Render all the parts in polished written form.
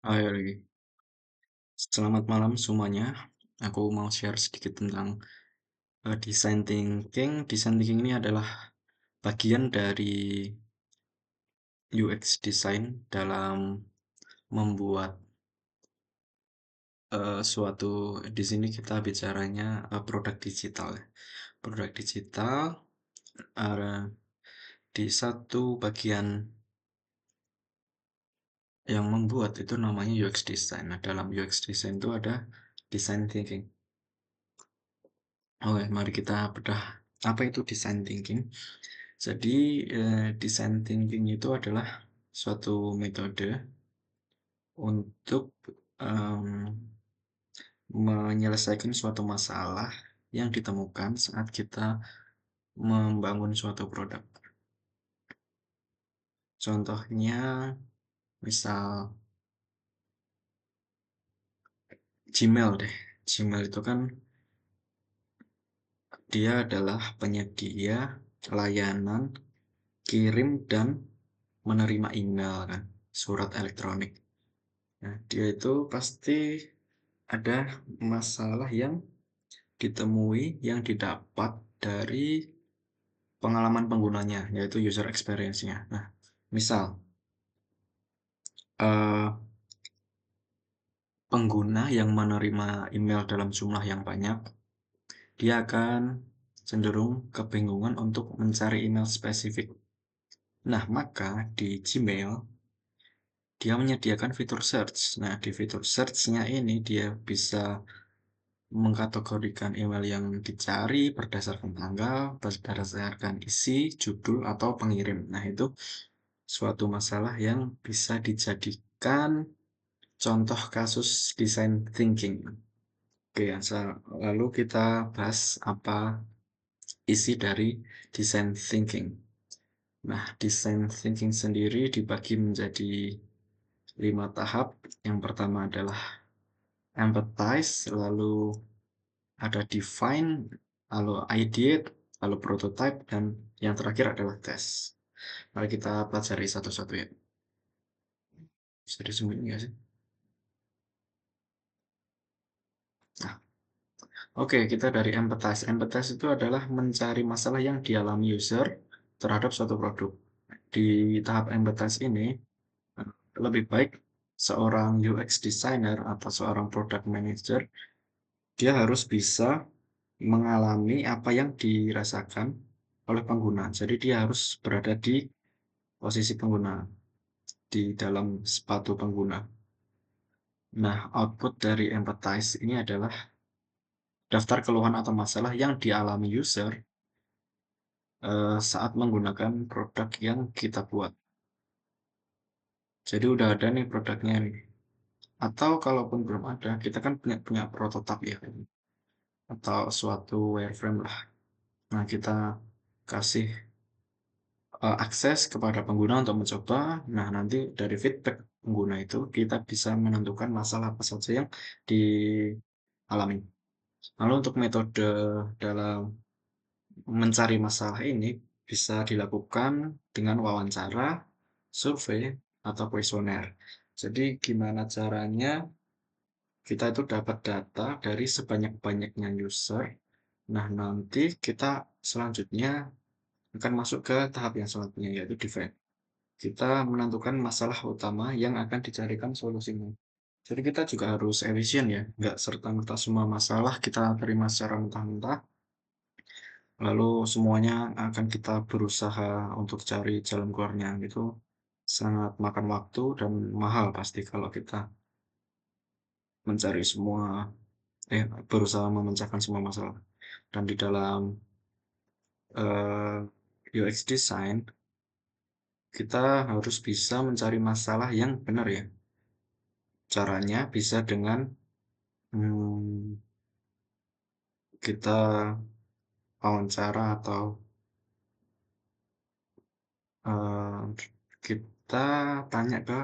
Hai Regi, selamat malam semuanya. Aku mau share sedikit tentang design thinking. Design thinking ini adalah bagian dari UX design dalam membuat suatu. Di sini kita bicaranya produk digital, ya. Produk digital eh, di satu bagian yang membuat itu namanya UX design. Nah, dalam UX design itu ada design thinking. Oke, mari kita bedah apa itu design thinking. Jadi, design thinking itu adalah suatu metode untuk, mmm, menyelesaikan suatu masalah yang ditemukan saat kita membangun suatu produk. Contohnya, misal Gmail deh. Gmail itu kan dia adalah penyedia layanan kirim dan menerima email kan, surat elektronik. Nah, dia itu pasti ada masalah yang ditemui, yang didapat dari pengalaman penggunanya, yaitu user experience-nya. Nah, misal, eee, pengguna yang menerima email dalam jumlah yang banyak, dia akan cenderung kebingungan untuk mencari email spesifik. Nah, maka di Gmail, dia menyediakan fitur search. Nah, di fitur search-nya ini dia bisa mengkategorikan email yang dicari berdasarkan tanggal, berdasarkan isi, judul, atau pengirim. Nah, itu suatu masalah yang bisa dijadikan contoh kasus design thinking. Oke, lalu kita bahas apa isi dari design thinking. Nah, design thinking sendiri dibagi menjadi 5 tahap. Yang pertama adalah empathize, lalu ada define, lalu ideate, lalu prototype, dan yang terakhir adalah test. Mari kita pelajari satu-satu ya. Bisa disembunyi nggak sih? Nah, oke, kita dari empathize. Empathize itu adalah mencari masalah yang dialami user terhadap suatu produk. Di tahap empathize ini, eh, lebih baik seorang UX designer atau seorang product manager, dia harus bisa mengalami apa yang dirasakan oleh pengguna. Jadi dia harus berada di posisi pengguna, di dalam sepatu pengguna. Nah, output dari empathize ini adalah daftar keluhan atau masalah yang dialami user saat menggunakan produk yang kita buat. Jadi udah ada nih produknya nih. Atau kalaupun belum ada, kita kan punya punya prototipe ya, atau suatu wireframe lah. Nah, kita kasih akses kepada pengguna untuk mencoba. Nah, nanti dari feedback pengguna itu kita bisa menentukan masalah apa saja yang dialami. Lalu untuk metode dalam mencari masalah ini bisa dilakukan dengan wawancara, survei, atau kuesioner. Jadi gimana caranya kita itu dapat data dari sebanyak-banyaknya user. Nah, nanti kita selanjutnya akan masuk ke tahap yang selanjutnya, yaitu define. Kita menentukan masalah utama yang akan dicarikan solusinya. Jadi kita juga harus efisien ya, nggak serta-merta semua masalah kita terima secara mentah-mentah, lalu semuanya akan kita berusaha untuk cari jalan keluarnya. Itu sangat makan waktu dan mahal pasti kalau kita mencari semua, berusaha memecahkan semua masalah. Dan di dalam UX design, kita harus bisa mencari masalah yang benar ya. Caranya bisa dengan hmm, kita wawancara atau eh, kita tanya ke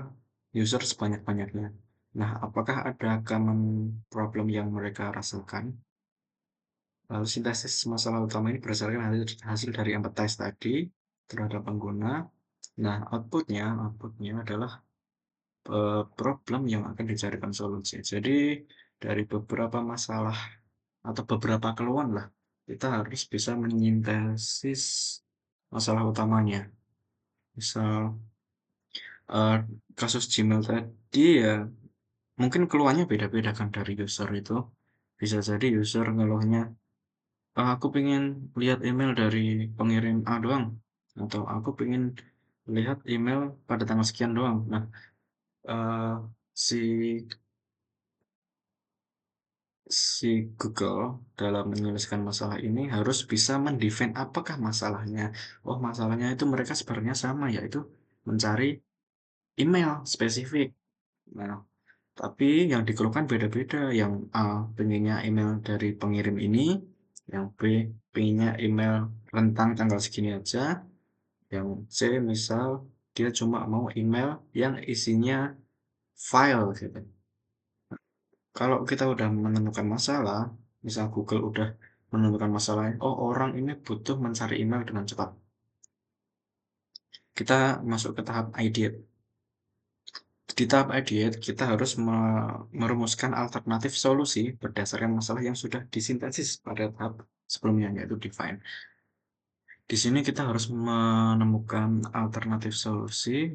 user sebanyak-banyaknya. Nah, apakah ada common problem yang mereka rasakan? Lalu sintesis masalah utama ini berdasarkan hasil dari empathize tadi terhadap pengguna. Nah, outputnya adalah problem yang akan dicarikan solusi. Jadi dari beberapa masalah atau beberapa keluhan lah, kita harus bisa menyintesis masalah utamanya. Misal, eee, kasus Gmail tadi ya mungkin keluhannya beda-beda kan dari user itu. Bisa jadi user ngeluhnya, "Aku pengen lihat email dari pengirim A doang," atau, "Aku pengen lihat email pada tanggal sekian doang." Nah, eee, si si Google dalam menyelesaikan masalah ini harus bisa mendefine apakah masalahnya. Oh, masalahnya itu mereka sebenarnya sama, yaitu mencari email spesifik. Nah, tapi yang dikeluhkan beda-beda. Yang A pengennya email dari pengirim ini, yang B pengennya email rentang tanggal segini aja, yang C misal dia cuma mau email yang isinya file gitu. Kalau kita udah menemukan masalah, misal Google udah menemukan masalahnya, oh orang ini butuh mencari email dengan cepat. Kita masuk ke tahap ideate. Di tahap ideate, kita harus merumuskan alternatif solusi berdasarkan masalah yang sudah disintesis pada tahap sebelumnya, yaitu define. Di sini kita harus menemukan alternatif solusi,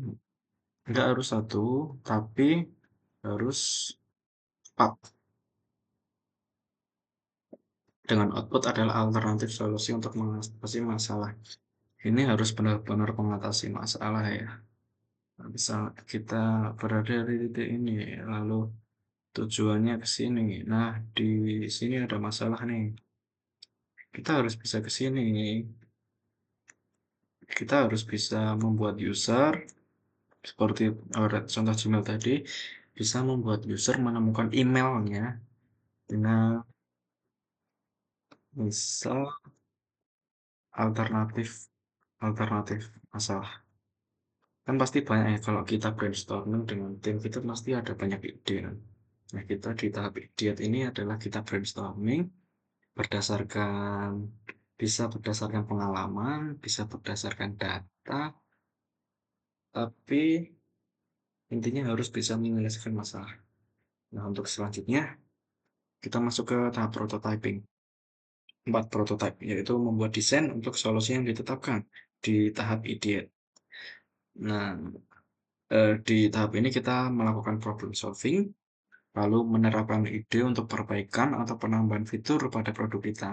nggak harus satu, tapi harus 4. Dengan output adalah alternatif solusi untuk mengatasi masalah. Ini harus benar-benar mengatasi masalah ya. Misal kita berada di titik ini, lalu tujuannya ke sini. Nah, di sini ada masalah nih. Kita harus bisa ke sini. Kita harus bisa membuat user seperti contoh Gmail tadi, bisa membuat user menemukan emailnya dengan misal alternatif alternatif masalah. Kan pasti banyak ya kalau kita brainstorming dengan tim itu pasti ada banyak ide kan. Nah, kita di tahap ideat ini adalah kita brainstorming berdasarkan bisa berdasarkan pengalaman, bisa berdasarkan data, tapi intinya harus bisa menyelesaikan masalah. Nah, untuk selanjutnya kita masuk ke tahap prototyping. 4 prototype, yaitu membuat desain untuk solusi yang ditetapkan di tahap ideat. Nah, di tahap ini kita melakukan problem solving, lalu menerapkan ide untuk perbaikan atau penambahan fitur pada produk kita.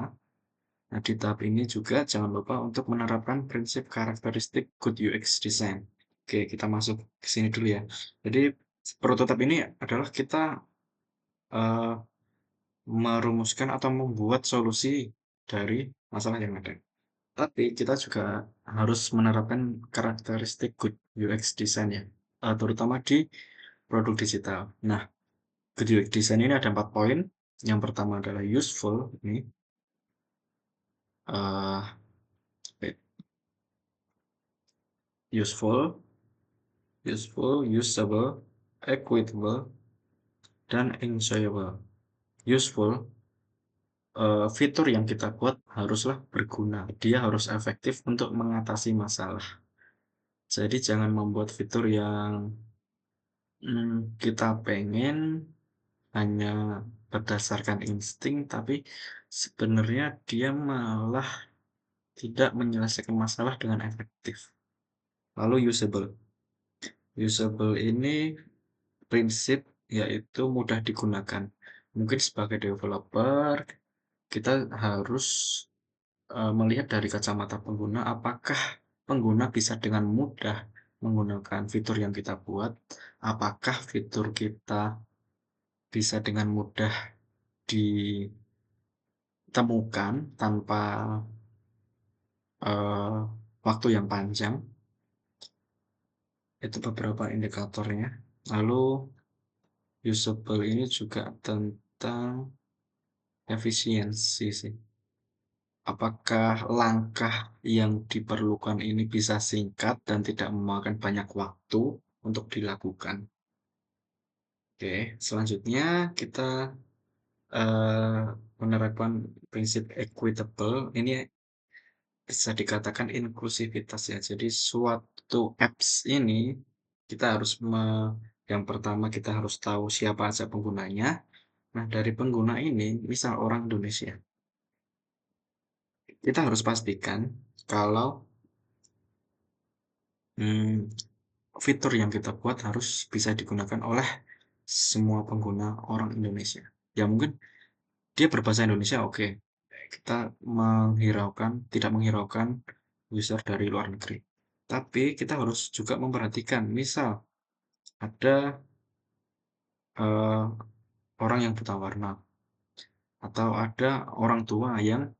Nah, di tahap ini juga jangan lupa untuk menerapkan prinsip karakteristik good UX design. Oke, kita masuk ke sini dulu ya. Jadi, prototipe ini adalah kita eh, merumuskan atau membuat solusi dari masalah yang ada. Tapi kita juga harus menerapkan karakteristik good UX design ya, terutama di produk digital. Nah, good UX design ini ada 4 poin. Yang pertama adalah useful, ini eh, useful, usable, equitable, dan enjoyable. Useful, fitur yang kita buat haruslah berguna. Dia harus efektif untuk mengatasi masalah. Jadi jangan membuat fitur yang kita pengen hanya berdasarkan insting, tapi sebenarnya dia malah tidak menyelesaikan masalah dengan efektif. Lalu usable. Usable ini prinsip yaitu mudah digunakan. Mungkin sebagai developer, kita harus melihat dari kacamata pengguna, apakah pengguna bisa dengan mudah menggunakan fitur yang kita buat, apakah fitur kita bisa dengan mudah ditemukan tanpa eee, waktu yang panjang, itu beberapa indikatornya. Lalu usable ini juga tentang efisiensi sih. Apakah langkah yang diperlukan ini bisa singkat dan tidak memakan banyak waktu untuk dilakukan? Oke, selanjutnya kita eh, menerapkan prinsip equitable. Ini bisa dikatakan inklusivitas ya. Jadi suatu apps ini kita harus Yang pertama kita harus tahu siapa aja penggunanya. Nah, dari pengguna ini, misal orang Indonesia, kita harus pastikan kalau hmm, fitur yang kita buat harus bisa digunakan oleh semua pengguna orang Indonesia. Ya mungkin dia berbahasa Indonesia, oke. Kita tidak menghiraukan user dari luar negeri. Tapi kita harus juga memperhatikan, misal ada eh, orang yang buta warna atau ada orang tua yang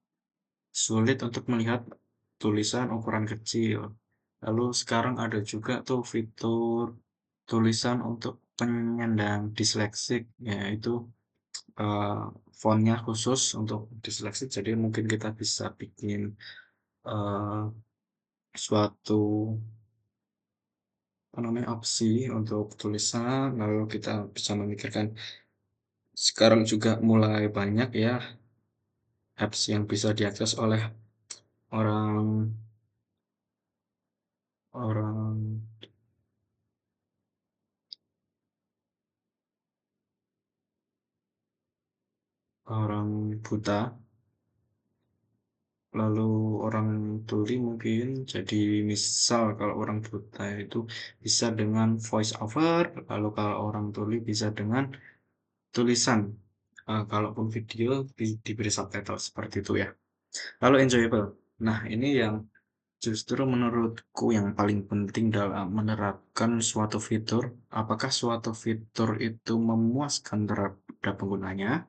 sulit untuk melihat tulisan ukuran kecil. Lalu sekarang ada juga tuh fitur tulisan untuk penyandang disleksik, yaitu eh, fontnya khusus untuk disleksik. Jadi mungkin kita bisa bikin eh, suatu apa namanya opsi untuk tulisan, lalu kita bisa memikirkan sekarang juga mulai banyak ya apps yang bisa diakses oleh orang orang orang buta, lalu orang tuli mungkin. Jadi misal kalau orang buta itu bisa dengan voice over, lalu kalau orang tuli bisa dengan tulisan. Kalaupun video diberi subtitle seperti itu ya. Lalu enjoyable. Nah, ini yang justru menurutku yang paling penting dalam menerapkan suatu fitur. Apakah suatu fitur itu memuaskan terhadap penggunanya?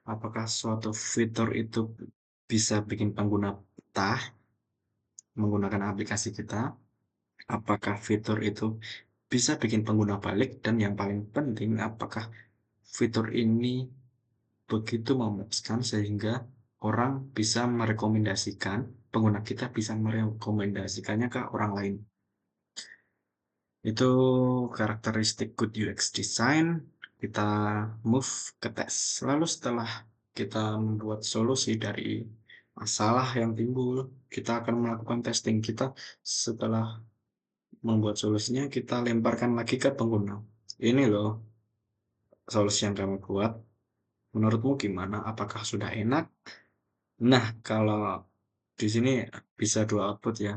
Apakah suatu fitur itu bisa bikin pengguna betah menggunakan aplikasi kita? Apakah fitur itu bisa bikin pengguna balik? Dan yang paling penting, apakah fitur ini begitu memuaskan sehingga orang bisa merekomendasikan, pengguna kita bisa merekomendasikannya ke orang lain. Itu karakteristik good UX design. Kita move ke tes. Lalu setelah kita membuat solusi dari masalah yang timbul, kita akan melakukan testing. Kita setelah membuat solusinya, kita lemparkan lagi ke pengguna. Ini loh solusi yang kami buat. Menurutmu gimana? Apakah sudah enak? Nah, kalau di sini bisa dua output ya.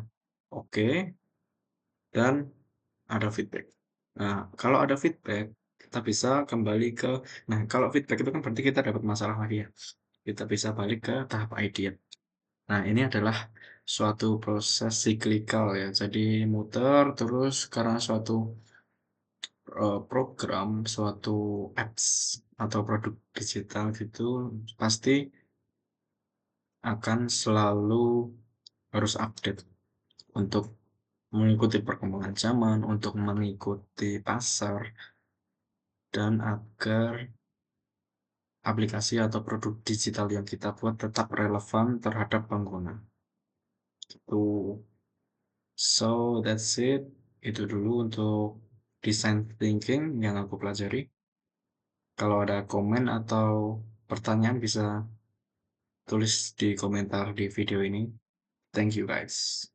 Oke, dan ada feedback. Nah, kalau ada feedback, kita bisa kembali ke nah, kalau feedback itu kan berarti kita dapat masalah lagi ya. Kita bisa balik ke tahap ideate. Nah, ini adalah suatu proses siklikal ya. Jadi muter terus karena suatu program, suatu apps atau produk digital gitu pasti akan selalu harus update untuk mengikuti perkembangan zaman, untuk mengikuti pasar, dan agar aplikasi atau produk digital yang kita buat tetap relevan terhadap pengguna. Itu. So, that's it. Itu dulu untuk design thinking yang aku pelajari. Kalau ada komen atau pertanyaan bisa tulis di komentar di video ini. Thank you guys.